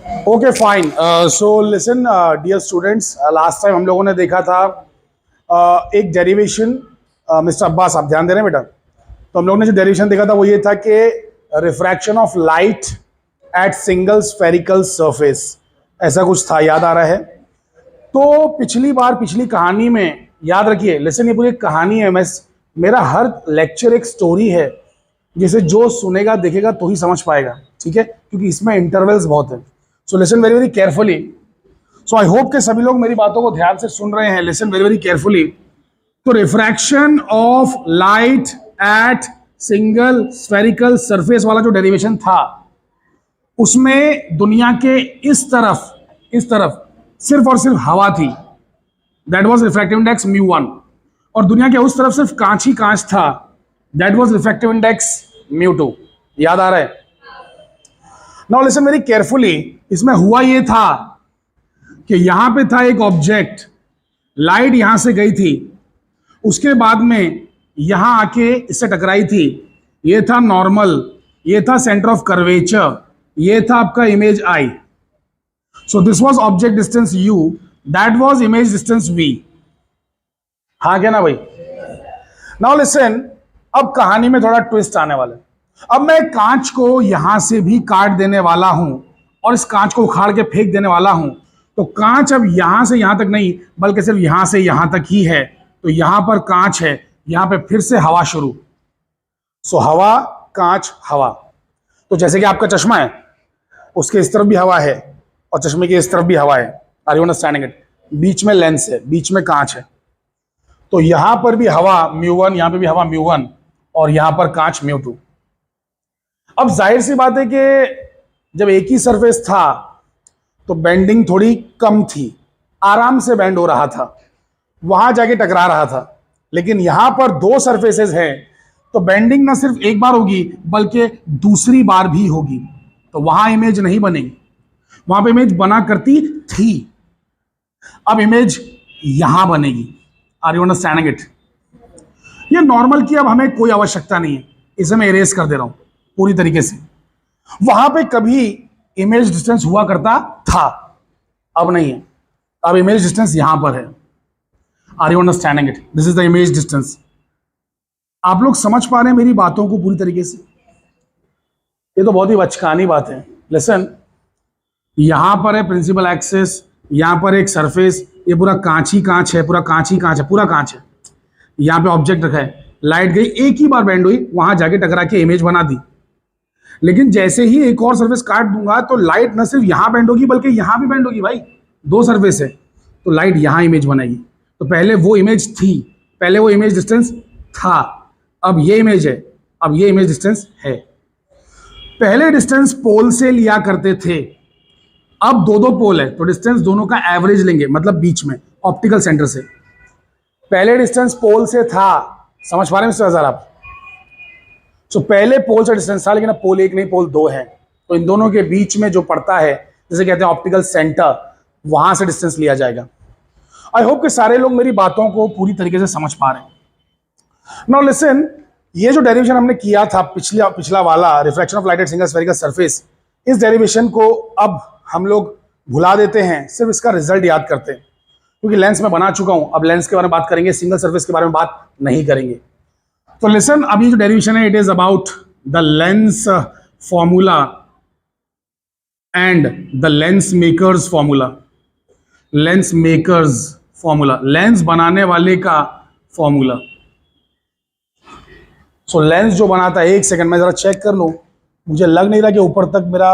Okay fine. So listen dear students, last time हम लोगों ने देखा था एक डेरिवेशन। मिस्टर अब्बास, आप ध्यान दे रहे हैं बेटा? तो हम लोगों ने जो डेरिवेशन देखा था वो ये था कि refraction of light at single spherical surface, ऐसा कुछ था, याद आ रहा है? तो पिछली कहानी में, याद रखिए, लिसन, ये पूरी कहानी है। मेरा हर लेक्चर एक स्टोरी है जिसे जो सुनेगा देखेगा तो ही समझ पाएगा, ठीक है? क्योंकि इसमें इंटरवल्स बहुत है। सो listen very very carefully. So I hope कि सभी लोग मेरी बातों को ध्यान से सुन रहे हैं। Listen very very carefully. तो refraction of light at single spherical surface वाला जो डेरिवेशन था, उसमें दुनिया के इस तरफ सिर्फ और सिर्फ हवा थी, दैट वाज रिफ्रैक्टिव इंडेक्स μ1, और दुनिया के उस तरफ सिर्फ कांच ही कांच था, दैट वाज रिफ्रैक्टिव इंडेक्स μ2। याद आ रहा है? Now listen very carefully. इसमें हुआ ये था कि यहां पे था एक ऑब्जेक्ट, लाइट यहां से गई थी, उसके बाद में यहां आके इससे टकराई थी। ये था नॉर्मल, ये था सेंटर ऑफ कर्वेचर, ये था आपका image I. So this was object distance u, that was image distance v। हाँ क्या ना भाई? नाउ लिसन, अब कहानी में थोड़ा ट्विस्ट आने वाला है। अब मैं कांच को यहां से भी काट देने वाला हूं और इस कांच को उखाड़ के फेंक देने वाला हूं। तो कांच अब यहां से यहां तक नहीं, बल्कि सिर्फ यहां से यहां तक ही है। तो यहां पर कांच है, यहां पे फिर से हवा शुरू। सो हवा, कांच, हवा। तो जैसे कि आपका चश्मा है, उसके इस तरफ भी हवा है और चश्मे के इस तरफ भी हवा है। Are you understanding it? बीच में लेंस है, बीच में कांच है। तो यहां पर भी हवा μ1, यहां पे भी हवा μ1, और यहां पर कांच μ2। अब जाहिर सी बात है कि जब एक ही सरफेस था तो बेंडिंग थोड़ी कम थी, आराम से बेंड हो रहा था, वहां जाके टकरा रहा था। लेकिन यहां पर दो सरफेसेस हैं, तो बेंडिंग ना सिर्फ एक बार होगी बल्कि दूसरी बार भी होगी। तो वहां इमेज नहीं बनेगी, वहां पे इमेज बना करती थी, अब इमेज यहां बनेगी। Are you understanding it? ये नॉर्मल की अब हमें कोई आवश्यकता नहीं है, इसे मैं इरेज कर दे रहा हूं पूरी तरीके से। वहां पे कभी इमेज डिस्टेंस हुआ करता था, अब नहीं है। अब इमेज डिस्टेंस यहां पर है। Are you understanding it? This is the image distance. आप लोग समझ पा रहे हैं मेरी बातों को पूरी तरीके से? ये तो बहुत ही बचकानी बात है। लिसन, यहां पर है प्रिंसिपल एक्सिस, यहां पर एक सरफेस, ये पूरा कांच ही कांच है, पूरा कांच ही कांच है, पूरा कांच है। यहां पे ऑब्जेक्ट रखा है, लाइट गई, एक ही बार बेंड हुई, वहां जाके टकरा के इमेज बना दी। लेकिन जैसे ही एक और सरफेस काट दूंगा तो लाइट न सिर्फ यहां बेंड होगी बल्कि यहां भी बेंड होगी। भाई, दो सरफेस है तो लाइट यहां इमेज बनेगी। तो पहले वो इमेज थी, पहले वो इमेज डिस्टेंस था, अब ये इमेज है, अब ये इमेज डिस्टेंस है। पहले डिस्टेंस पोल से लिया करते थे, अब दो दो पोल है तो डिस्टेंस दोनों का एवरेज लेंगे, मतलब बीच में ऑप्टिकल सेंटर से। पहले डिस्टेंस पोल से था, समझ पा रहे हैं मिस्टर आजाद आप? सो पहले पोल से डिस्टेंस था, लेकिन अब पोल एक नहीं पोल दो है। तो इन दोनों के बीच में जो पड़ता है, जिसे कहते हैं ऑप्टिकल सेंटर, वहां से डिस्टेंस लिया जाएगा। आई होप कि सारे लोग मेरी बातों को पूरी तरीके से समझ पा रहे हैं। नाउ लिसन, ये जो डेरिवेशन हमने किया था पिछला वाला, refraction of light at single spherical surface, इस डेरिवेशन को अब हम लोग भुला देते हैं, सिर्फ इसका रिजल्ट याद करते हैं। क्योंकि लेंस में बना चुका हूं, अब लेंस के बारे में बात करेंगे, सिंगल सरफेस के बारे में बात नहीं करेंगे। तो लिसन, अभी जो डेरिवेशन है, it is about the lens formula and the lens makers formula. Lens makers formula, lens बनाने वाले का फॉर्मूला। सो लेंस जो बनाता है, एक सेकंड मैं जरा चेक कर लूं, मुझे लग नहीं रहा कि ऊपर तक मेरा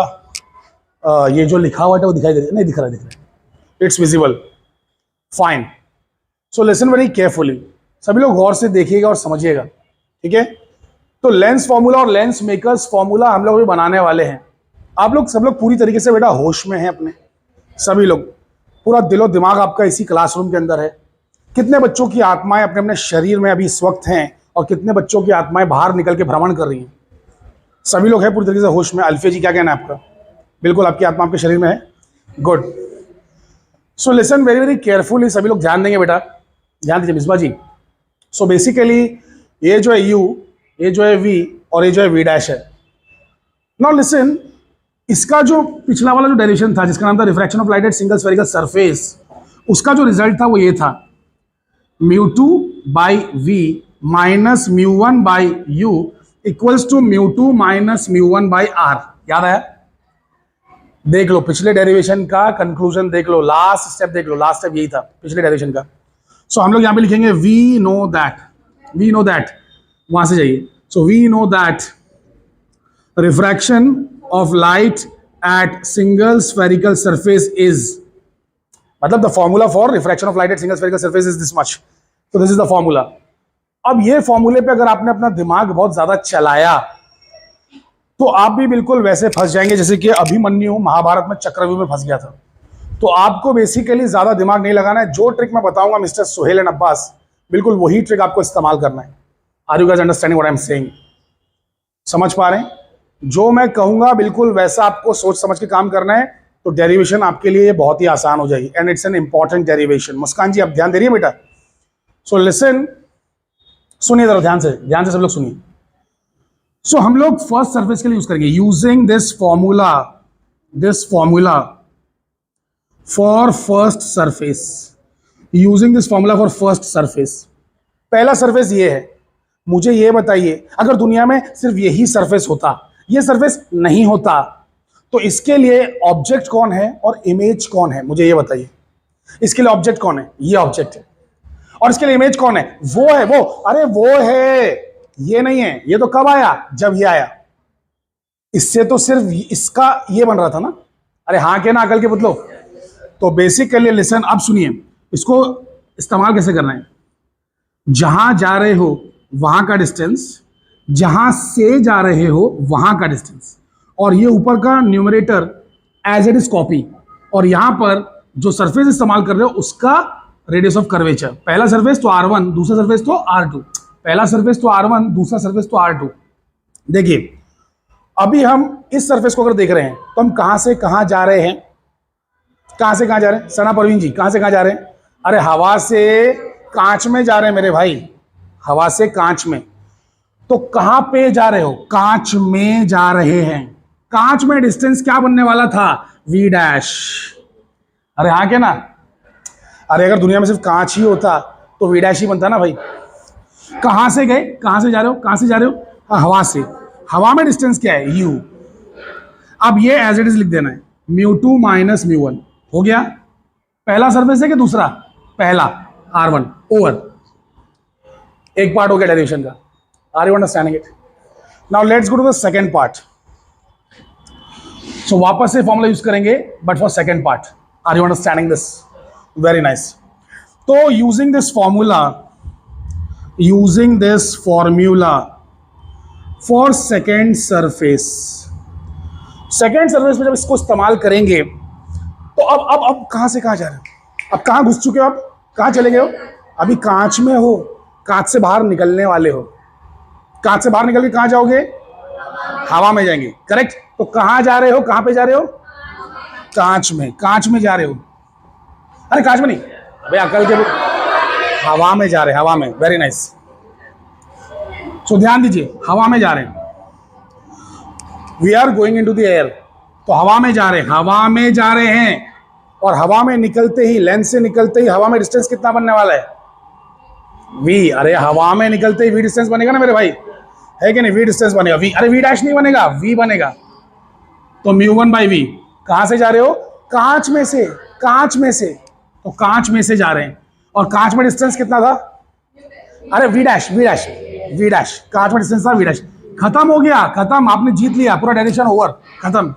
ये जो लिखा हुआ है वो दिखाई दे रहा है। नहीं दिख रहा है, it's visible, fine. So listen very carefully, सभी लोग गौर से देखिएगा और समझिएगा, ठीक है? तो लेंस फॉर्मूला और लेंस मेकर्स फॉर्मूला हम लोग भी बनाने वाले हैं। आप लोग सब लोग पूरी तरीके से बेटा होश में हैं अपने, सभी लोग, पूरा दिलो दिमाग आपका इसी क्लासरूम के अंदर है। कितने बच्चों की आत्माएं अपने अपने शरीर में अभी इस वक्त हैं और कितने बच्चों की आत्माएं बाहर निकल के भ्रमण कर रही हैं? सभी लोग हैं पूरी तरीके से होश में। अल्फिया जी, क्या कहना है आपका? बिल्कुल, आपकी आत्मा आपके शरीर में है। गुड। सो लिसन वेरी वेरी केयरफुली, सभी लोग ध्यान देंगे बेटा, ध्यान दीजिए मिसबा जी। सो बेसिकली ये जो है u, ये जो है v और ये जो है v डैश है। नाउ लिसन, इसका जो पिछला वाला जो डेरिवेशन था जिसका नाम था refraction of light at single spherical surface, उसका जो रिजल्ट था वो ये था μ2 by V minus μ1 by U equals to μ2 minus μ1 by R. याद आया? देख लो पिछले डेरिवेशन का कंक्लूजन देख लो, लास्ट स्टेप देख लो, लास्ट स्टेप यही था पिछले डेरिवेशन का। सो हम लोग यहां पे लिखेंगे वी नो दैट, वहां से जाइए। So we know that refraction of light at single spherical surface is, मतलब the formula for refraction of light at single spherical surface is this much. तो दिस इज द फॉर्मूला। अब ये फॉर्मूले पे अगर आपने अपना दिमाग बहुत ज्यादा चलाया तो आप भी बिल्कुल वैसे फंस जाएंगे जैसे कि अभिमन्यु महाभारत में चक्रव्यूह में फंस गया था। तो आपको बेसिकली ज्यादा दिमाग नहीं लगाना है। जो ट्रिक मैं बताऊंगा मिस्टर सोहेल एंड अब्बास, बिल्कुल वही ट्रिक आपको इस्तेमाल करना है। Are you guys understanding what I am saying? समझ पा रहे हैं? जो मैं कहूंगा बिल्कुल वैसा आपको सोच समझ के काम करना है, तो डेरिवेशन आपके लिए बहुत ही आसान हो जाएगी and it's an important derivation. Muskan ji आप ध्यान दे रही है बेटा? सो लिसन, सुनिए जरा ध्यान से सब लोग सुनिए। सो हम लोग फर्स्ट सरफेस के लिए यूज करेंगे using this formula for first surface. पहला सरफेस ये है। मुझे ये बताइए अगर दुनिया में सिर्फ यही सरफेस होता, ये सरफेस नहीं होता, तो इसके लिए ऑब्जेक्ट कौन है और इमेज कौन है? मुझे ये बताइए। इसके लिए ऑब्जेक्ट कौन है? ये ऑब्जेक्ट है। और इसके लिए इमेज कौन है? वो है वो। अरे वो है, ये नहीं है। ये तो कब आया? जब ये आया। इससे तो सिर्फ इसका ये बन रहा था ना। अरे हाँ के ना अकल के पुतलो। तो बेसिकली लिसन, अब सुनिए इसको इस्तेमाल कैसे करना है। जहां जा रहे हो वहां का डिस्टेंस, जहां से जा रहे हो वहां का डिस्टेंस, और ये ऊपर का numerator as it is copy, और यहां पर जो सरफेस इस्तेमाल कर रहे हो उसका रेडियस ऑफ कर्वेचर। पहला सरफेस तो R1, दूसरा सरफेस तो R2। पहला सरफेस तो R1, दूसरा सरफेस तो R2। देखिए अभी हम इस सरफेस को अगर देख रहे हैं तो हम कहां से कहां जा रहे हैं? कहां से कहां जा रहे हैं सना परवीन जी? कहां से कहां जा रहे हैं? अरे हवा से कांच में जा रहे हैं मेरे भाई, हवा से कांच में। तो कहां पे जा रहे हो? कांच में जा रहे हैं। कांच में डिस्टेंस क्या बनने वाला था? V dash. अरे हाँ क्या ना? अरे अगर दुनिया में सिर्फ कांच ही होता तो V डैश ही बनता ना भाई। कहां से गए? कहां से जा रहे हो? कहां से जा रहे हो? हाँ, हवा से। हवा में डिस्टेंस क्या है? U। अब ये एज इट इज लिख देना है, μ2 माइनस μ1। हो गया। पहला सरफेस है कि दूसरा? पहला R1 ओवर। एक पार्ट हो गया डेरिवेशन का। Are you understanding it? Now let's go to the second part. So वापस से फॉर्मूला यूज करेंगे but for second part. Are you understanding this? Very nice. तो using this formula for second surface में जब इसको इस्तेमाल करेंगे तो अब कहां से कहां जा रहे हो? अब कहां घुस चुके हो? आप कहां चले गए हो? अभी कांच में हो, कांच से बाहर निकलने वाले हो। कांच से बाहर निकल के कहां जाओगे? हवा में जाएंगे। करेक्ट। तो कहां जा रहे हो? कहां पे जा रहे हो? कांच में। कांच में जा रहे हो। अरे कांच में नहीं भाई, अकल के हवा में जा रहे हैं। हवा में। Very nice. सो ध्यान दीजिए, हवा में जा रहे हैं। We are going into the air. तो हवा में जा रहे हैं, हवा में जा रहे हैं। और हवा में निकलते ही, लेंस से निकलते ही हवा में डिस्टेंस कितना बनने वाला है? V। अरे हवा में निकलते ही V डिस्टेंस बनेगा ना मेरे भाई, है कि नहीं? V डिस्टेंस बनेगा। V, अरे V डैश नहीं बनेगा, V बनेगा। तो μ1 बाई V। कहां से जा रहे हो? कांच में से। कांच में से। तो कांच में से जा रहे हैं। और कांच में डिस्टेंस कितना था? अरे V डैश। कांच में डिस्टेंस था V डैश। खत्म हो गया, खत्म। आपने जीत लिया, पूरा डायरेक्शन ओवर। खत्म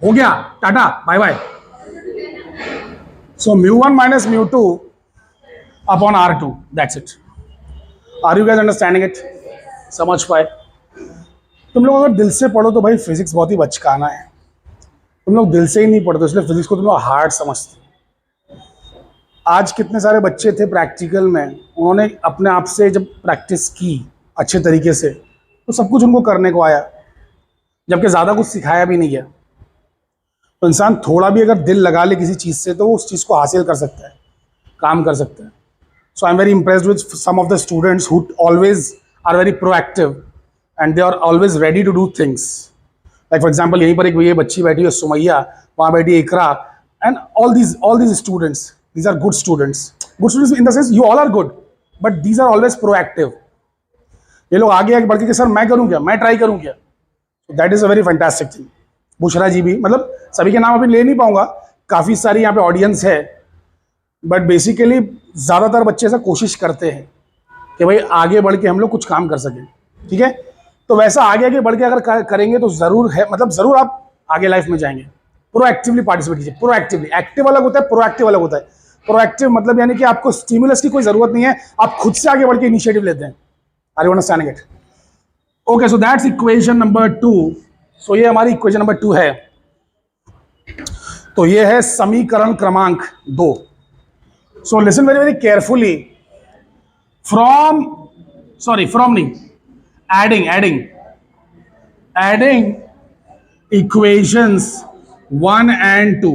हो गया। Tata bye bye. So μ1 minus μ2 upon R2, that's it. Are you guys understanding it? समझ पाए? तुम लोग अगर दिल से पढ़ो तो भाई फिजिक्स बहुत ही बचकाना है। तुम लोग दिल से ही नहीं पढ़ते, इसलिए फिजिक्स को तुम लोग हार्ड समझते। आज कितने सारे बच्चे थे प्रैक्टिकल में, उन्होंने अपने आप से जब प्रैक्टिस की अच्छे तरीके से तो सब कुछ उनको करने को आया, जबकि ज़्यादा कुछ सिखाया भी नहीं गया। तो इंसान थोड़ा भी अगर दिल लगा ले किसी चीज़ से तो वो उस चीज़ को हासिल कर सकता है, काम कर सकता है। So I'm very impressed with some of the students who always are very proactive and they are always ready to do things. Like for example यहीं पर एक ये बच्ची बैठी है सुमैया, वहाँ बैठी है Iqra, and all these students, these are good students in the sense you all are good, but these are always proactive. ये लोग आगे आगे बढ़ के सर मैं करूँ क्या, मैं ट्राई करूँ क्या, that is a very fantastic thing. Bushra ji भी, मतलब सभी के नाम अभी ले नहीं पाऊंगा, काफ़ी सारी यहाँ पे ऑडियंस है, बट बेसिकली ज़्यादातर बच्चे ऐसा कोशिश करते हैं कि भाई आगे बढ़ के हम लोग कुछ काम कर सकें, ठीक है। तो वैसा आगे आगे बढ़ के अगर करेंगे तो ज़रूर है, मतलब ज़रूर आप आगे लाइफ में जाएंगे। प्रोएक्टिवली पार्टिसिपेट कीजिए, प्रोएक्टिवली। एक्टिव अलग होता है, प्रोएक्टिव अलग होता है। प्रोएक्टिव मतलब यानी कि आपको स्टिमुलस की कोई ज़रूरत नहीं है, आप खुद से आगे बढ़ के इनिशिएटिव लेते हैं। Are you understanding it? Okay, so that's equation number 2। सो ये हमारी इक्वेशन नंबर 2 है। तो ये है समीकरण क्रमांक 2। So listen very very carefully, from नहीं, adding equations 1 and 2,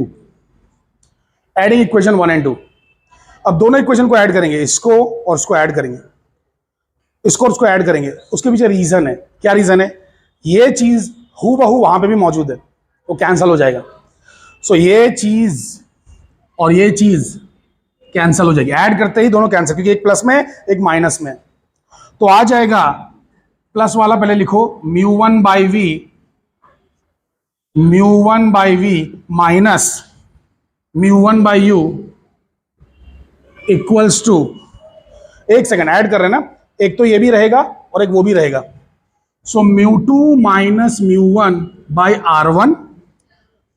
adding equation 1 and 2। अब दोनों इक्वेशन को ऐड करेंगे, इसको और इसको ऐड करेंगे, इसको और इसको ऐड करेंगे। उसके पीछे रीजन है। क्या रीजन है? ये चीज हू बहू वहां पे भी मौजूद है, वो कैंसल हो जाएगा। सो ये चीज और ये चीज कैंसल हो जाएगी, ऐड करते ही दोनों कैंसल, क्योंकि एक प्लस में एक माइनस में। तो आ जाएगा प्लस वाला, पहले लिखो μ1 by v minus μ1 by u equals to, एक सेकंड ऐड कर रहे हैं ना, एक तो ये भी रहेगा और एक वो भी रहेगा। So μ2 minus μ1 by r1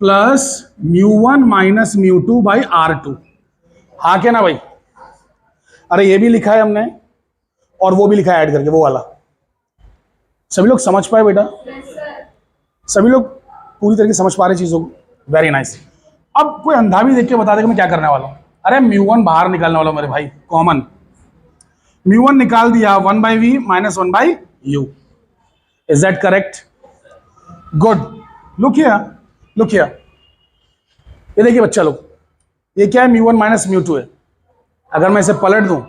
plus μ1 minus μ2 by r2। हाँ क्या ना भाई? अरे ये भी लिखा है हमने और वो भी लिखा है ऐड करके, वो वाला। सभी लोग समझ पाए बेटा? सभी लोग पूरी तरीके से समझ पा रहे चीजों को? Very nice. अब कोई अंधा भी देख के बता देगा मैं क्या करने वाला हूं। अरे μ1 बाहर निकालने वाला हूं मेरे भाई, कॉमन। μ1 निकाल दिया, 1 by v minus 1 by u। Is that correct? Good. Look here, ये देखिए बच्चा लोग, ये क्या है? μ1 माइनस μ2 है। अगर मैं इसे पलट दूं,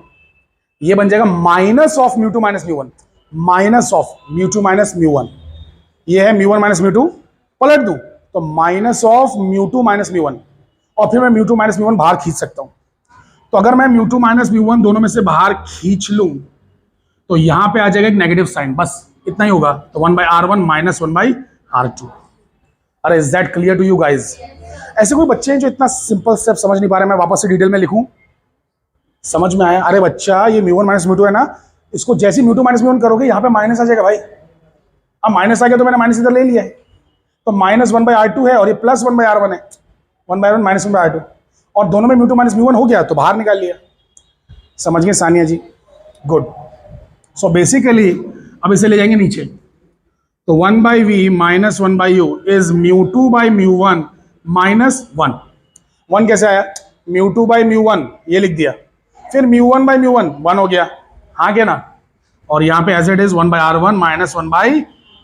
ये बन जाएगा minus of μ2 minus μ1, minus of μ2 minus μ1। ये है μ1 माइनस μ2, पलट दूं तो माइनस ऑफ μ2 माइनस μ1, और फिर मैं μ2 माइनस μ1 बाहर खींच सकता हूं। तो अगर मैं μ2 माइनस μ1 दोनों में से बाहर खींच लूं तो यहां पे आ जाएगा एक नेगेटिव साइन, बस इतना ही होगा। तो 1 by r1 minus 1 by r2। अरे is that clear to you guys? ऐसे कोई बच्चे हैं जो इतना सिंपल स्टेप समझ नहीं पा रहे? मैं वापस से डिटेल में लिखूं, समझ में आया? अरे बच्चा, ये μ1 माइनस μ2 है ना, इसको जैसे μ2 माइनस μ1 करोगे यहाँ पे माइनस आ जाएगा भाई। अब माइनस आ गया तो मैंने माइनस इधर ले लिया है, तो माइनस 1 by r2 है और ये प्लस 1 by r1 है, 1 by r1 minus 1 by r2, और दोनों में μ2 माइनस μ1 हो गया तो बाहर निकाल लिया। समझ गए Saniya ji? Good. So basically अब इसे ले जाएंगे नीचे, तो 1 by v minus 1 by u is μ2 by μ1 minus 1। 1 कैसे आया? μ2 by μ1 ये लिख दिया, फिर μ1 by μ1 1 हो गया, हाँ क्या ना? और यहाँ पे as it is 1 by r1 minus 1 by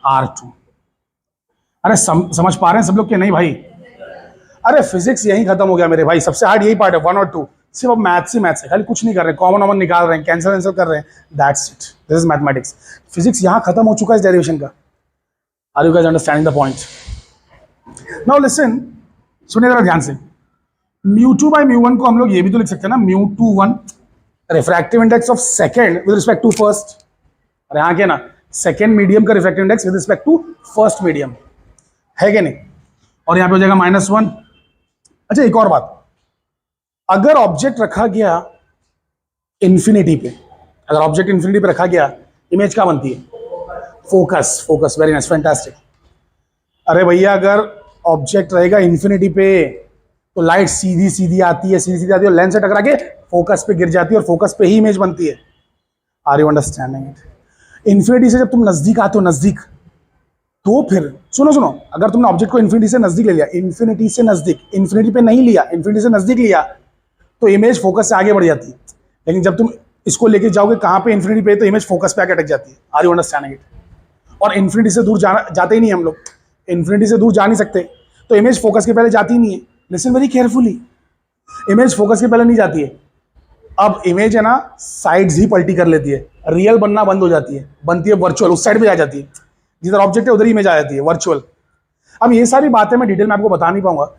r2। अरे समझ पा रहे हैं सब लोग के नहीं भाई? अरे फिजिक्स यही खत्म हो गया मेरे भाई, सबसे हार्ड यही पार्ट है 1 और 2। सिर्फ अब मैथ्स ही मैथ्स है, खाली कुछ नहीं कर रहे, कॉमन वॉमन निकाल रहे हैं, कैंसिल कर रहे हैं, that's it, this is mathematics. Physics यहाँ खत्म हो चुका है इस डेरिवेशन का। Are you guys understanding the point? Now listen, सुनिए जरा ध्यान से। μ2 by μ1 को हम लोग ये भी तो लिख सकते हैं ना, μ21 refractive index of second with respect to first. अरे हाँ क्या ना, सेकंड मीडियम का refractive index with respect to first medium, है क्या नहीं? और यहाँ पे हो जाएगा -1। अच्छा एक और बात, अगर ऑब्जेक्ट रखा गया इंफिनिटी पे, अगर ऑब्जेक्ट इंफिनिटी पे रखा गया, इमेज क्या बनती है? Focus. Focus, very nice, fantastic. अरे भैया अगर ऑब्जेक्ट रहेगा इंफिनिटी पे तो लाइट सीधी सीधी आती है, सीधी सीधी आती है और लेंस से टकरा के फोकस पे गिर जाती है और फोकस पे ही इमेज बनती है। Are you understanding it? Infinity से जब तुम नजदीक आते हो, नजदीक, तो फिर सुनो, अगर तुमने ऑब्जेक्ट को इन्फिनिटी से नजदीक ले लिया, इन्फिनिटी से नजदीक, इन्फिनिटी पे नहीं लिया, इन्फिनिटी से नजदीक लिया, तो इमेज फोकस से आगे बढ़ जाती है। लेकिन जब तुम इसको लेके जाओगे कहाँ पे? इन्फिनिटी पे, तो इमेज फोकस पे आके अटक जाती है। Are you understanding it? और इन्फिनिटी से दूर जाते ही नहीं हम लोग, इन्फिनिटी से दूर जा नहीं सकते, तो इमेज फोकस के पहले जाती ही नहीं है। Listen very carefully, image focus के पहले नहीं जाती है। अब इमेज है ना, साइड्स ही पलटी कर लेती है, रियल बनना बंद हो जाती है, बनती है वर्चुअल, उस साइड पे आ जाती है, जिधर ऑब्जेक्ट है उधर ही इमेज आ जाती है, वर्चुअल। अब ये सारी बातें मैं डिटेल में आपको बता नहीं पाऊंगा।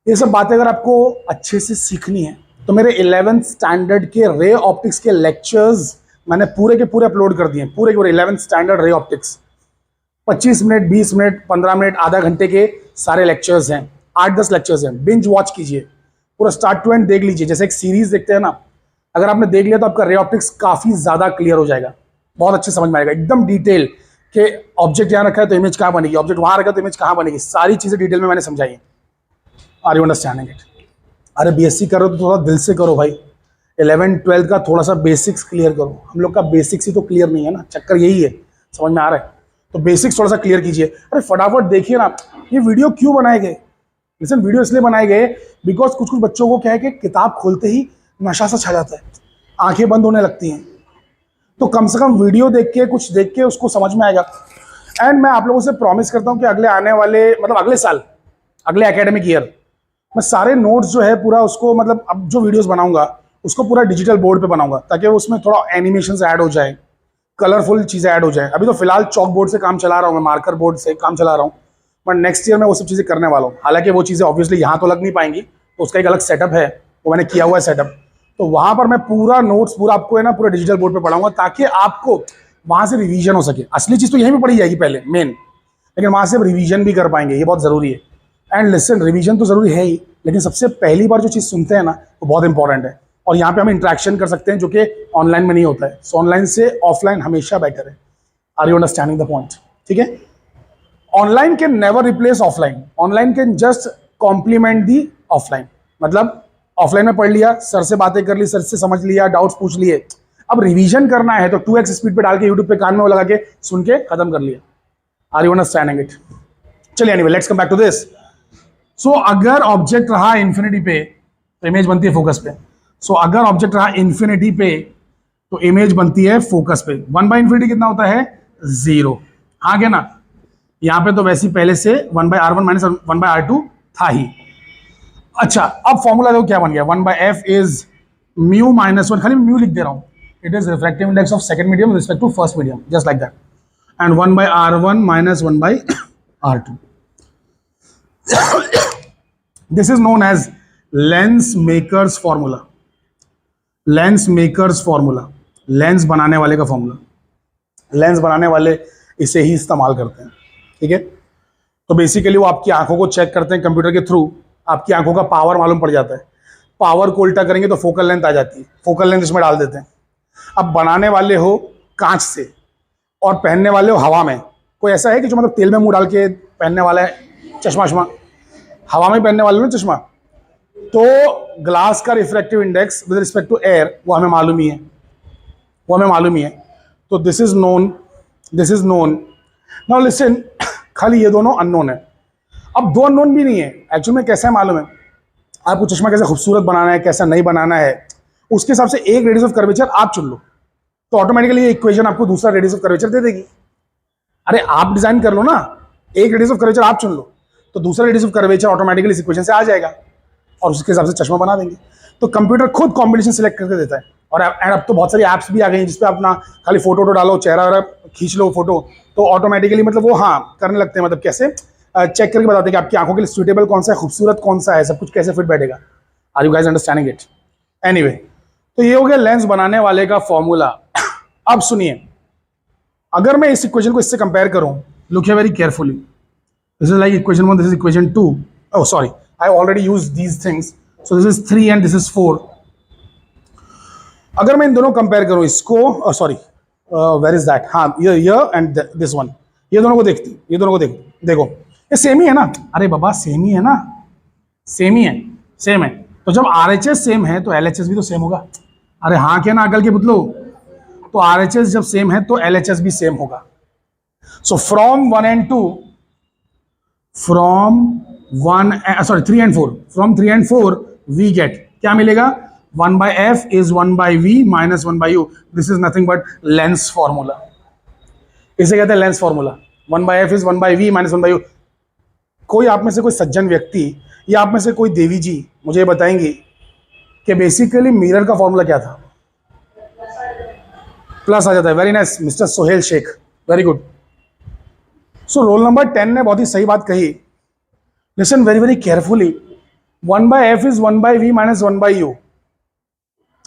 ये सब बातें अगर आपको अच्छे से सीखनी है तो मेरे 11th स्टैंडर्ड के रे ऑप्टिक्स के लेक्चर्स मैंने पूरे के पूरे अपलोड कर दिए, पूरे के पूरे 11th standard ray optics. 25 minute, 20 minute, 15 minute, आधा घंटे के सारे लेक्चर्स हैं, 8-10 लेक्चर्स हैं। बिंज वॉच कीजिए, पूरा स्टार्ट टू एंड देख लीजिए, जैसे एक सीरीज देखते हैं ना। अगर आपने देख लिया तो आपका रे ऑप्टिक्स काफी ज्यादा क्लियर हो जाएगा, बहुत अच्छे समझ में आएगा, एकदम डिटेल के ऑब्जेक्ट यहाँ रखा है तो इमेज कहाँ बनेगी, ऑब्जेक्ट वहां रखा है तो इमेज कहाँ बनेगी, सारी चीजें डिटेल में मैंने समझाई है। Are you understanding it? अरे बीएससी करो तो थोड़ा दिल से करो भाई, 11th-12th का थोड़ा सा बेसिक्स क्लियर करो। हम लोग का बेसिक्स ही तो क्लियर नहीं है ना, चक्कर यही है, समझ में आ रहा है? तो बेसिक्स थोड़ा सा क्लियर कीजिए। अरे फटाफट देखिए ना, ये वीडियो क्यों बनाए गए? लिसन, वीडियो इसलिए बनाए गए बिकॉज कुछ कुछ बच्चों को क्या है कि किताब खोलते ही नशा सा छा जाता है, आंखें बंद होने लगती हैं। तो कम से कम वीडियो देख के, कुछ देख के उसको समझ में आएगा। एंड मैं आप लोगों से प्रॉमिस करता हूं कि अगले आने वाले, मतलब अगले साल, अगले एकेडमिक ईयर, मैं सारे नोट्स जो है पूरा उसको, मतलब अब जो वीडियोस बनाऊंगा उसको पूरा डिजिटल बोर्ड पे बनाऊंगा, ताकि उसमें थोड़ा एनिमेशन ऐड हो जाए, कलरफुल चीज़ें ऐड हो जाए। अभी तो फिलहाल चौक बोर्ड से काम चला रहा हूँ मैं, मार्कर बोर्ड से काम चला रहा हूँ, बट नेक्स्ट ईयर मैं वो सब चीज़ें करने वाला हूँ। हालांकि वो चीज़ें ऑब्वियसली यहाँ तो लग नहीं पाएंगी, तो उसका एक अलग सेटअप है, वो मैंने किया हुआ है सेटअप। तो वहाँ पर मैं पूरा नोट्स पूरा आपको है ना पूरा डिजिटल बोर्ड पे पढ़ाऊंगा, ताकि आपको वहाँ से रिवीजन हो सके। असली चीज़ तो यहीं पर पढ़ी जाएगी पहले मेन, लेकिन वहाँ से रिवीजन भी कर पाएंगे, ये बहुत ज़रूरी है। एंड लिसन, रिवीजन तो ज़रूरी है ही, लेकिन सबसे पहली बार जो चीज़ सुनते हैं ना वो बहुत इंपॉर्टेंट है। और यहाँ पे हम इंटरेक्शन कर सकते हैं, जो कि ऑनलाइन में नहीं होता है। सो ऑनलाइन से ऑफलाइन हमेशा बेटर है। Are you understanding the point? ठीक है, online can never replace offline, online can just complement the offline. मतलब ऑफलाइन में पढ़ लिया, सर से बातें कर ली, सर से समझ लिया, डाउट्स पूछ लिए, अब रिवीजन करना है तो 2x स्पीड पे डाल के यूट्यूब पे कान में वो लगा के सुन के खत्म कर लिया। Are you understanding it? चलिए anyway, let's come back to this. So अगर ऑब्जेक्ट रहा इन्फिनिटी पे तो इमेज बनती है फोकस पे। सो अगर ऑब्जेक्ट रहा इन्फिनिटी पे तो इमेज बनती है फोकस पे। 1/infinity कितना होता है? 0। हाँ क्या ना? यहां पे तो वैसे ही पहले से 1/r1 माइनस 1/r2 था ही। अच्छा, अब फॉर्मूला देखो क्या बन गया। 1/f इज म्यू -1, खाली म्यू लिख दे रहा हूं, it is refractive index of second medium respect to first medium, just like that. And 1/r1 minus 1/r2, this is known as lens makers formula. Lens makers formula, lens बनाने वाले का formula. Lens बनाने वाले इसे ही इस्तेमाल करते हैं, ठीक है। तो बेसिकली वो आपकी आंखों को चेक करते हैं कंप्यूटर के थ्रू, आपकी आंखों का पावर मालूम पड़ जाता है। पावर को उल्टा करेंगे तो फोकल लेंथ आ जाती है, फोकल लेंथ इसमें डाल देते हैं। अब बनाने वाले हो कांच से और पहनने वाले हो हवा में। कोई ऐसा है कि जो मतलब तेल में मुंह डाल के पहनने वाला है? चश्मा शमा हवा में पहनने वाले हो ना चश्मा, तो ग्लास का refractive index with respect to air वो हमें मालूम ही है, वो हमें मालूम ही है। तो this is known now listen, खाली ये दोनों अननोन है। अब दो अननोन भी नहीं है एक्चुअल में। कैसा है मालूम है आपको? चश्मा कैसे खूबसूरत बनाना है, कैसा नहीं बनाना है, उसके हिसाब से एक रेडियस ऑफ कर्वेचर आप चुन लो, तो ऑटोमेटिकली ये इक्वेशन आपको दूसरा रेडियस ऑफ कर्वेचर दे देगी। अरे आप डिजाइन कर लो ना, एक रेडियस ऑफ कर्वेचर आप चुन लो, तो दूसरा रेडियस ऑफ कर्वेचर ऑटोमेटिकली इस इक्वेशन से आ जाएगा और उसके हिसाब से चश्मा बना देंगे। तो कंप्यूटर खुद कॉम्बिनेशन सिलेक्ट करके देता है। और अब तो बहुत सारी ऐप्स भी आ गई हैं जिसपे अपना खाली फोटो डालो, चेहरा वगैरह खींच लो फोटो, तो ऑटोमेटिकली मतलब वो हाँ करने लगते हैं। मतलब कैसे? चेक करके बताते हैं कि आपकी आंखों के लिए सुटेबल कौन सा है, खूबसूरत कौन सा है, सब कुछ कैसे फिट बैठेगा। Are you guys understanding it? Anyway, तो ये हो गया लेंस बनाने वाले का फॉर्मूला। अब सुनिए, अगर मैं इस इक्वेशन को इससे कंपेयर करूं, look here very carefully, this is like equation 1, this is equation 2, oh sorry, I already used these things, so this is 3 and this is 4. अगर मैं इन दोनों कंपेयर करूं इसको, सॉरी वेयर इज दैट, हाँ ये एंड दिस वन, ये दोनों को देखते, ये दोनों को देखो ये सेम ही है ना? अरे बाबा सेम ही है ना, सेम ही है, सेम है। तो जब RHS सेम है तो LHS भी तो सेम होगा। अरे हाँ क्या ना अकल के पुतलो? तो RHS जब सेम है तो LHS भी सेम होगा। So from 1 and 2, from 3 and 4, from 3 and 4 we get क्या मिलेगा? 1/f is 1/v minus 1/u. This is nothing but lens formula. इसे कहते हैं lens formula. 1/f is 1/v minus 1/u। कोई आप में से कोई सज्जन व्यक्ति या आप में से कोई देवी जी मुझे बताएंगी कि बेसिकली मिरर का फॉर्मूला क्या था? प्लस आ जाता है। Very nice mister Sohail Shaikh, very good. So roll number 10 ने बहुत ही सही बात कही listen very very carefully, 1/f is 1/v minus 1/u,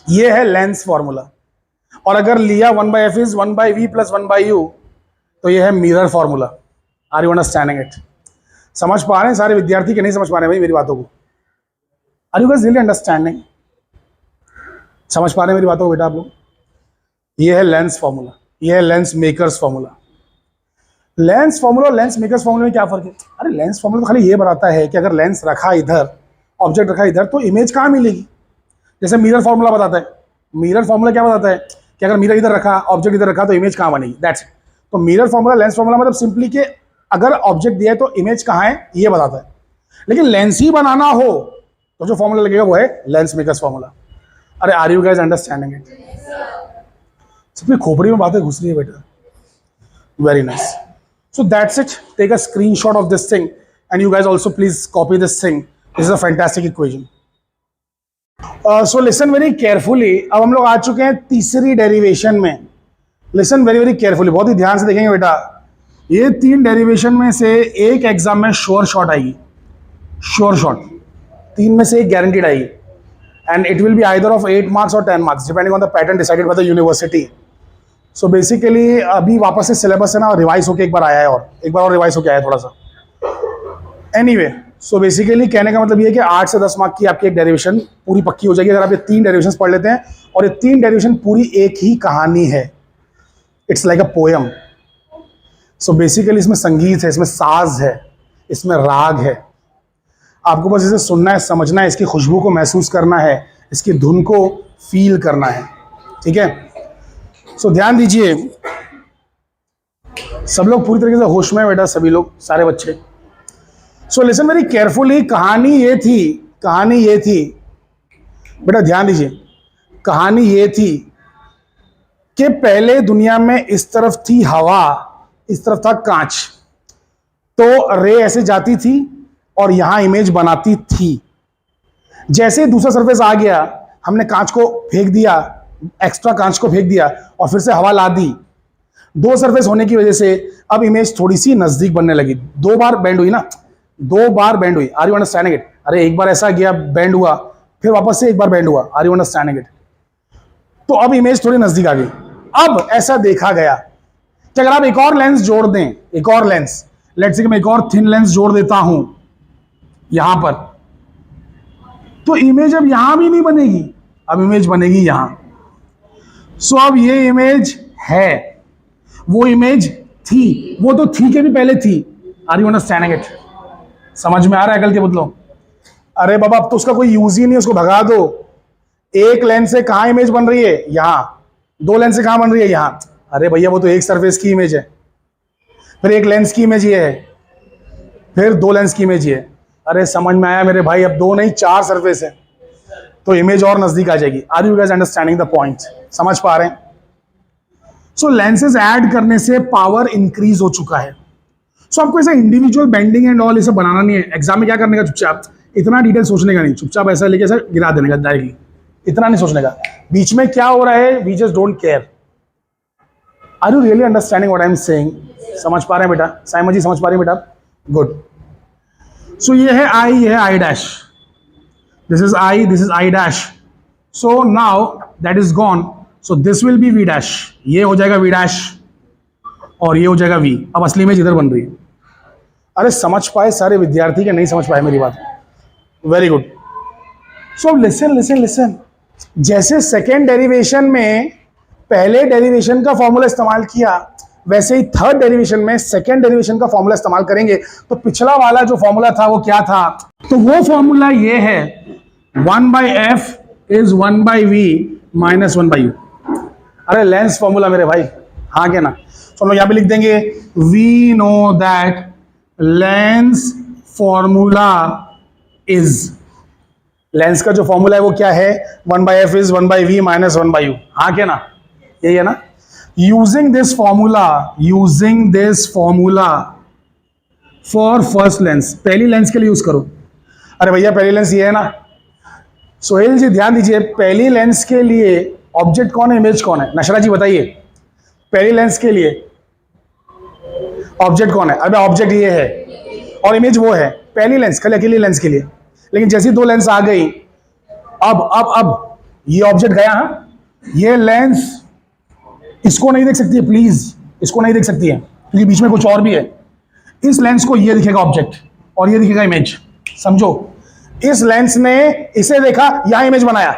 ये है लेंस फॉर्मूला। और अगर लिया 1/f is 1/v plus 1/u, तो ये है mirror formula. Are you understanding it? समझ पा रहे हैं सारे विद्यार्थी के नहीं समझ पा रहे हैं भाई मेरी बातों को? Are you guys really understanding? समझ पा रहे हैं मेरी बातों को बेटा आप लोग? ये है लेंस फॉर्मूला, ये है lens makers formula. Lens formula और लेंस मेकर्स फॉर्मूला में क्या फर्क है? अरे लेंस फॉर्मूला तो खाली ये बताता है कि अगर लेंस रखा इधर, ऑब्जेक्ट रखा इधर, तो इमेज कहाँ मिलेगी। जैसे मिरर फॉर्मूला बताता है, मिरर फॉर्मूला क्या बताता है कि अगर मिरर इधर रखा, ऑब्जेक्ट इधर रखा, तो इमेज कहाँ बनेगी, दैट्स इट। तो मिरर फॉर्मूला, लेंस फॉर्मूला मतलब सिंपली कि अगर ऑब्जेक्ट दिया है तो इमेज कहाँ है ये बताता है। लेकिन लेंस ही बनाना हो तो जो फॉर्मूला लगेगा वो है लेंस मेकर्स फॉर्मूला। अरे are you guys understanding it? सबकी खोपड़ी में बातें घुस रही है बेटा। Very nice. So that's it, take a screenshot of this thing and you guys also please copy this thing. This is a fantastic equation. So listen very carefully. अब हम लोग आ चुके हैं तीसरी डेरिवेशन में। लिसन वेरी वेरी केयरफुली, बहुत ही ध्यान से देखेंगे बेटा। ये 3 डेरिवेशन में से एक एग्जाम में श्योर शॉट आएगी, श्योर शॉट 3 में से एक गारंटीड आएगी। And it will be either of 8 marks और 10 marks depending on the pattern decided by the university. So basically अभी वापस से सिलेबस है ना, रिवाइज होके एक बार आया है, और एक बार और रिवाइज होके आया है थोड़ा सा। एनीवे, सो बेसिकली कहने का मतलब ये है कि 8 से 10 मार्क की आपकी एक डेरिवेशन पूरी पक्की हो जाएगी अगर आप ये 3 डेरिवेशन पढ़ लेते हैं। और ये 3 डेरिवेशन पूरी एक ही कहानी है, it's like a poem. So basically इसमें संगीत है, इसमें साज है, इसमें राग है। आपको बस इसे सुनना है, समझना है, इसकी खुशबू को महसूस करना है, इसकी धुन को फील करना है, ठीक है। सो ध्यान दीजिए, सब लोग पूरी तरीके से होश में बेटा, सभी लोग, सारे बच्चे। सो लिसन वेरी केयरफुली। कहानी ये थी, कहानी ये थी बेटा, ध्यान दीजिए। कहानी ये थी कि पहले दुनिया में इस तरफ थी हवा, इस तरफ था कांच। तो रे ऐसे जाती थी और यहां इमेज बनाती थी। जैसे दूसरा सरफेस आ गया, हमने कांच को फेंक दिया, एक्स्ट्रा कांच को फेंक दिया और फिर से हवा ला दी। 2 सरफेस होने की वजह से अब इमेज थोड़ी सी नजदीक बनने लगी। 2 बार बेंड हुई ना, 2 बार बेंड हुई। Are you understanding it? अरे एक बार ऐसा गया, बेंड हुआ, फिर वापस से एक बार बेंड हुआ। Are you understanding it? तो अब इमेज थोड़ी नजदीक आ गई। अब ऐसा देखा गया कि अगर आप एक और लेंस जोड़ दें, एक और लेंस, लेट्स से कि मैं एक और थिन लेंस जोड़ देता हूं यहां पर, तो इमेज अब यहां भी नहीं बनेगी, अब इमेज बनेगी यहां। सो अब ये इमेज है, वो इमेज थी, वो तो थी के भी पहले थी। Are you understanding it? समझ में आ रहा है गलती बदलो? अरे बाबा अब तो उसका कोई यूज ही नहीं, उसको भगा दो। एक लेंस से कहां इमेज बन रही है? यहां। 2 लेंस से कहां बन रही है? यहां। अरे भैया वो तो एक सरफेस की इमेज है, फिर एक लेंस की इमेज ये है, फिर 2 लेंस की इमेज ये है। अरे समझ में आया मेरे भाई? अब 2 नहीं 4 सरफेस है, तो इमेज और नजदीक आ जाएगी। Are you guys understanding the point? समझ पा रहे हैं? सो लेंसेज ऐड करने से पावर इंक्रीज हो चुका है। सो आपको ऐसा इंडिविजुअल बेंडिंग एंड ऑल इसे बनाना नहीं है। एग्जाम में क्या करने का, चुपचाप इतना डिटेल सोचने का नहीं, चुपचाप ऐसा लेके ऐसा गिरा देने का डायरेक्टली, इतना नहीं सोचने का। बीच में क्या हो रहा है, we just don't care. Are you really understanding what I am saying? समझ पा रहे हैं बेटा? साइमा जी समझ पा रही है बेटा? गुड। सो ये है आई, ये है I dash, this is I, this is I dash. So now that is gone, so this will be V dash, ये हो जाएगा वी डैश और ये हो जाएगा वी। अब असली इमेज इधर बन रही है। अरे समझ पाए सारे विद्यार्थी के नहीं समझ पाए मेरी बात? Very good. So listen listen listen, जैसे सेकेंड डेरिवेशन में पहले डेरिवेशन का फॉर्मूला इस्तेमाल किया, वैसे ही थर्ड डेरिवेशन में सेकेंड डेरिवेशन का फॉर्मूला इस्तेमाल करेंगे। तो पिछला वाला जो फॉर्मूला था वो क्या था? तो वो फॉर्मूला ये है, 1/f is 1/v minus 1/u। अरे लेंस फॉर्मूला मेरे भाई, हाँ क्या ना? तो हम लोग यहां पे लिख देंगे, we know that lens formula is, lens का जो फॉर्मूला है वो क्या है? 1/f is 1/v minus 1/u। हाँ क्या ना? यही है ना? Using this formula for first lens, पहली लेंस के लिए यूज करो। अरे भैया पहली लेंस ये है ना? सोहेल जी ध्यान दीजिए, पहली लेंस के लिए ऑब्जेक्ट कौन है, इमेज कौन है? नशरा जी बताइए, पहली लेंस के लिए ऑब्जेक्ट कौन है? अबे ऑब्जेक्ट ये है और इमेज वो है। पहली लेंस खाली अकेली लेंस के लिए, लेकिन जैसी दो लेंस आ गई, अब ये ऑब्जेक्ट गया, ये लेंस इसको नहीं देख सकती है, प्लीज इसको नहीं देख सकती है क्योंकि बीच में कुछ और भी है। इस लेंस को ये दिखेगा ऑब्जेक्ट और ये दिखेगा इमेज। समझो, इस लेंस ने इसे देखा, यहां इमेज बनाया,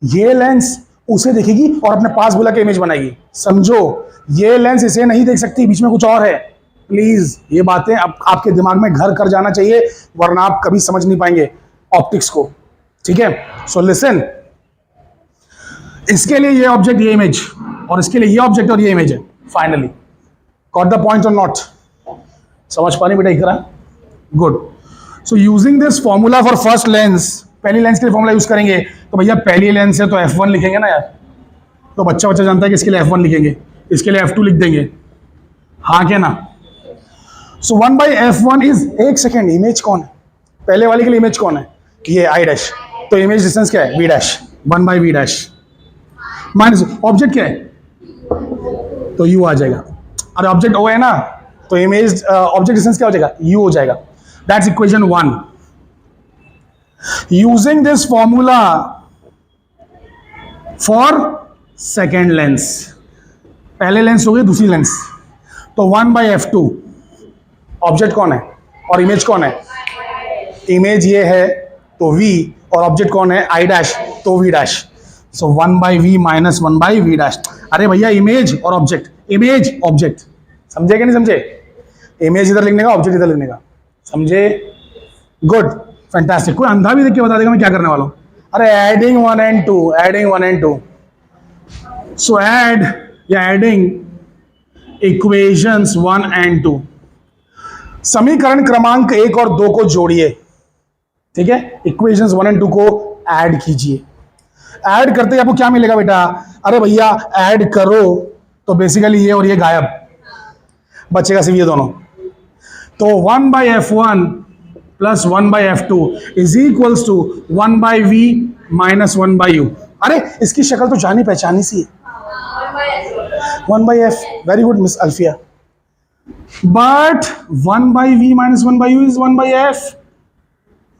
ये लेंस उसे देखेगी और अपने पास बुला के इमेज बनाएगी। समझो, ये लेंस इसे नहीं देख सकती, बीच में कुछ और है। प्लीज ये बातें अब आपके दिमाग में घर कर जाना चाहिए, वरना आप कभी समझ नहीं पाएंगे ऑप्टिक्स को। ठीक है, सो लिसन, इसके लिए ये ऑब्जेक्ट ये इमेज, और इसके लिए ये ऑब्जेक्ट और ये इमेज है। फाइनली गॉट द पॉइंट और नॉट? समझ पा रहे बेटा इकरा? गुड। So using this formula for first lens, पहली लेंस के लिए फॉर्मूला यूज करेंगे, तो भैया पहली लेंस है तो F1 लिखेंगे ना यार, तो बच्चा जानता है कि इसके लिए F1 लिखेंगे, इसके लिए F2 लिख देंगे, हाँ क्या ना? सो 1/F1 इज, एक सेकेंड, इमेज कौन है? पहले वाले के लिए इमेज कौन है? ये आई डैश, तो इमेज डिस्टेंस क्या है? V dash, 1/V dash minus object क्या है? तो U आ जाएगा। अरे ऑब्जेक्ट O है ना, तो इमेज ऑब्जेक्ट डिस्टेंस क्या हो जाएगा? U हो जाएगा। That's equation 1। Using this formula for second lens, पहले लेंस हो गई, दूसरी लेंस, तो 1/F2, ऑब्जेक्ट कौन है और इमेज कौन है? इमेज ये है तो V, और ऑब्जेक्ट कौन है? I डैश, तो V डैश। सो 1/V माइनस 1/V डैश। अरे भैया इमेज और ऑब्जेक्ट, इमेज ऑब्जेक्ट, समझे कि नहीं समझे? इमेज इधर लिखने का, ऑब्जेक्ट इधर लिखने का, समझे? Good, fantastic. कोई अंधा भी देख के बता देगा मैं क्या करने वाला हूं। अरे adding 1 and 2, adding 1 and 2। So add या एडिंग इक्वेशंस 1 and 2, समीकरण क्रमांक 1 और 2 को जोड़िए। ठीक है, इक्वेशंस 1 and 2 को ऐड कीजिए। ऐड करते ही आपको क्या मिलेगा बेटा? अरे भैया ऐड करो तो बेसिकली ये और ये गायब, बचेगा सिर्फ ये दोनों। तो 1/F1 plus 1/F2 is equals to 1/V minus 1/U। अरे इसकी शक्ल तो जानी पहचानी सी है, 1/F। Very good miss Alfiya. But 1/V minus 1/U is 1/F,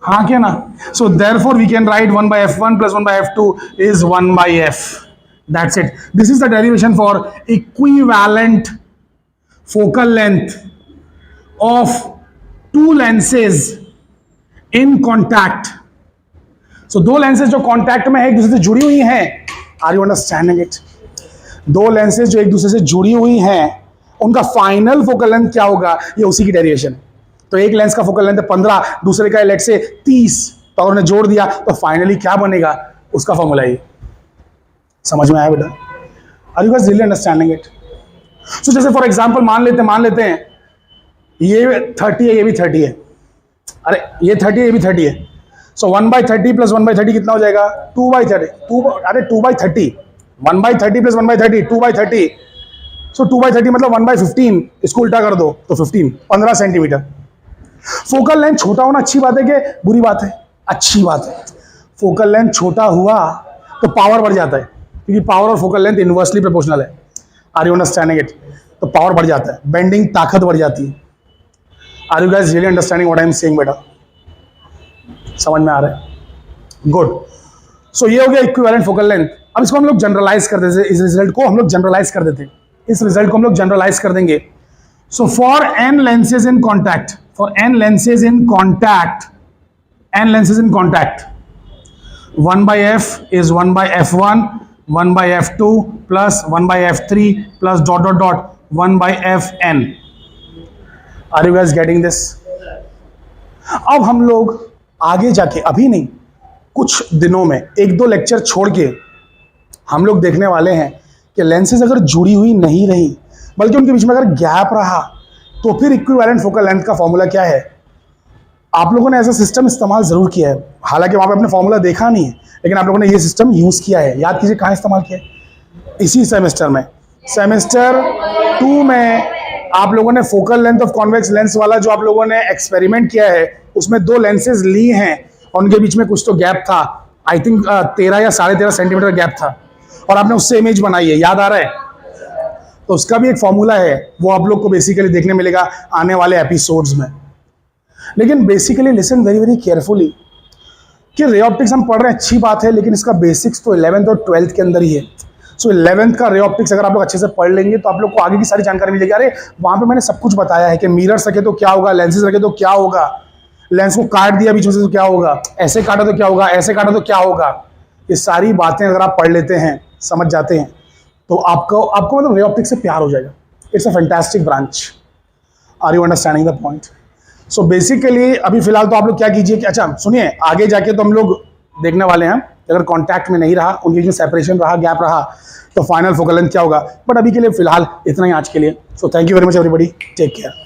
हाँ क्या ना? So therefore we can write 1/F1 plus 1/F2 is 1/F। That's it. This is the derivation for equivalent focal length of two lenses in contact. So दो lenses जो contact में है, एक दूसरे से जुड़ी हुई हैं। Are you understanding it? दो लेंसेज जो एक दूसरे से जुड़ी हुई हैं, उनका फाइनल फोकल लेंथ क्या होगा? ये उसी की डेरिवेशन है। तो एक लेंस का फोकल लेंथ है 15, दूसरे का लेट से 30, तो उन्होंने जोड़ दिया तो फाइनली क्या बनेगा? उसका फॉर्मूला ये। समझ में आया बेटा? Are you guys really understanding it? So जैसे फॉर एग्जांपल मान लेते हैं ये 30 है, ये भी 30 है। अरे ये 30 है, ये भी 30 है। सो 1/30 प्लस 1/30 कितना हो जाएगा? 2/30। 2/30, 1/30 प्लस 1/30 2/30। सो 2/30 मतलब 1/15, इसको उल्टा कर दो तो 15 सेंटीमीटर। फोकल लेंथ छोटा होना अच्छी बात है कि बुरी बात है? अच्छी बात है। फोकल लेंथ छोटा हुआ तो पावर बढ़ जाता है, क्योंकि पावर और फोकल लेंथ इनवर्सली प्रोपोर्शनल है। Are you understanding it? तो पावर बढ़ जाता है, बेंडिंग ताकत बढ़ जाती है। Are you guys really understanding what I am saying बेटा? समझ में आ रहा है? गुड। सो ये हो गया इक्विवेलेंट फोकल लेंथ। अब इसको हम लोग जनरलाइज कर देते, इस रिजल्ट को हम लोग जनरलाइज कर देते, इस रिजल्ट को हम लोग जनरलाइज कर देंगे। So for n lenses in contact, for n lenses in contact, 1/F is 1/F1, 1/F2 plus 1/F3 plus ... 1/Fn। Are you guys getting this? अब हम लोग आगे जाके, अभी नहीं, कुछ दिनों में, 1-2 लेक्चर छोड़ के हम लोग देखने वाले हैं कि लेंसेज अगर जुड़ी हुई नहीं रही, बल्कि उनके बीच में अगर गैप रहा, तो फिर इक्विवेलेंट फोकल लेंथ का फॉर्मूला क्या है? आप लोगों ने ऐसा सिस्टम इस्तेमाल जरूर किया है, हालांकि वहां पे आपने फॉर्मूला देखा नहीं है, लेकिन आप लोगों ने ये सिस्टम यूज किया है। याद कीजिए कहाँ इस्तेमाल किया है? इसी सेमेस्टर में, सेमेस्टर 2 में आप लोगों ने focal length of convex lens वाला जो आप लोगों ने एक्सपेरिमेंट किया है, उसमें 2 लेंसेज ली हैं और उनके बीच में कुछ तो गैप था। आई थिंक 13 या 13.5 सेंटीमीटर गैप था, और आपने उससे इमेज बनाई है। याद आ रहा है? तो उसका भी एक फॉर्मूला है, वो आप लोग को बेसिकली देखने मिलेगा आने वाले एपिसोड्स में। लेकिन basically listen very very carefully कि रे ऑप्टिक्स हम पढ़ रहे हैं, अच्छी बात है, लेकिन इसका बेसिक्स तो 11th और 12th के अंदर ही है। सो 11th का रे ऑप्टिक्स अगर आप लोग अच्छे से पढ़ लेंगे तो आप लोग को आगे की सारी जानकारी मिलेगी। अरे वहाँ पे मैंने सब कुछ बताया है कि मिरर्स रखे तो क्या होगा, लेंसेज रखे तो क्या होगा, लेंस को काट दिया बीच में से तो क्या होगा, ऐसे काटा तो क्या होगा, ऐसे काटा तो क्या होगा। ये सारी बातें अगर आप पढ़ लेते हैं, समझ जाते हैं, तो आपको आपको मतलब रे ऑप्टिक्स से प्यार हो जाएगा। It's a fantastic branch. Are you understanding the point? So basically अभी फिलहाल तो आप लोग क्या कीजिए कि अच्छा सुनिए, आगे जाके तो हम लोग देखने वाले हैं अगर कांटेक्ट में नहीं रहा, उनके बीच में सेपरेशन रहा, गैप रहा, तो फाइनल फोकल लेंथ क्या होगा। बट अभी के लिए फिलहाल इतना ही आज के लिए। So thank you very much everybody, take care.